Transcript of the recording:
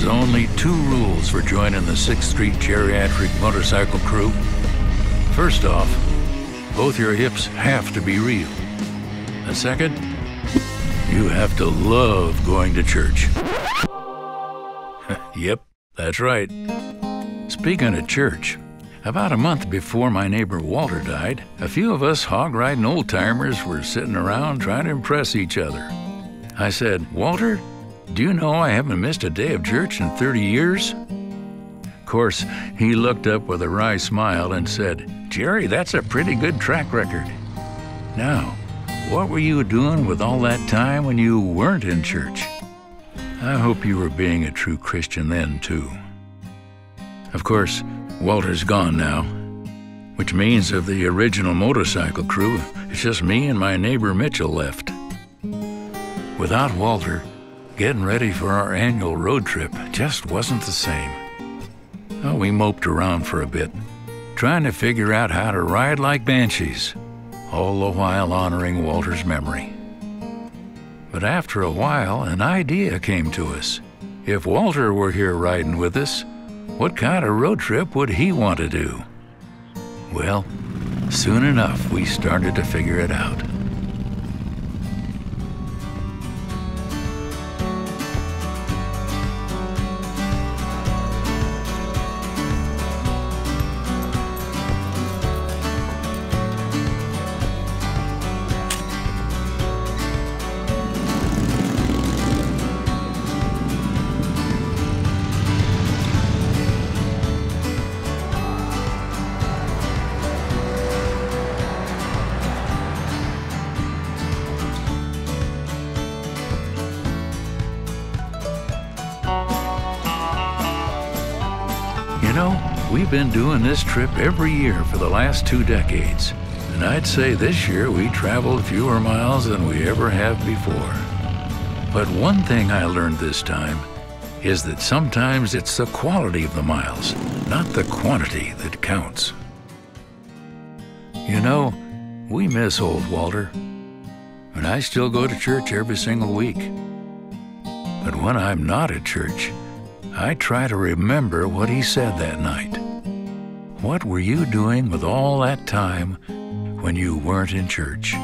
There's only two rules for joining the 6th Street Geriatric Motorcycle Crew. First off, both your hips have to be real. And second, you have to love going to church. Yep, that's right. Speaking of church, about a month before my neighbor Walter died, a few of us hog-riding old-timers were sitting around trying to impress each other. I said, "Walter, do you know I haven't missed a day of church in 30 years? Of course, he looked up with a wry smile and said, "Jerry, that's a pretty good track record." Now, what were you doing with all that time when you weren't in church? I hope you were being a true Christian then, too. Of course, Walter's gone now, which means of the original motorcycle crew, it's just me and my neighbor Mitchell left. Without Walter, getting ready for our annual road trip just wasn't the same. Oh, we moped around for a bit, trying to figure out how to ride like banshees, all the while honoring Walter's memory. But after a while, an idea came to us. If Walter were here riding with us, what kind of road trip would he want to do? Well, soon enough, we started to figure it out. You know, we've been doing this trip every year for the last 2 decades, and I'd say this year we traveled fewer miles than we ever have before. But one thing I learned this time is that sometimes it's the quality of the miles, not the quantity, that counts. You know, we miss old Walter, and I still go to church every single week. But when I'm not at church, I try to remember what he said that night. What were you doing with all that time when you weren't in church?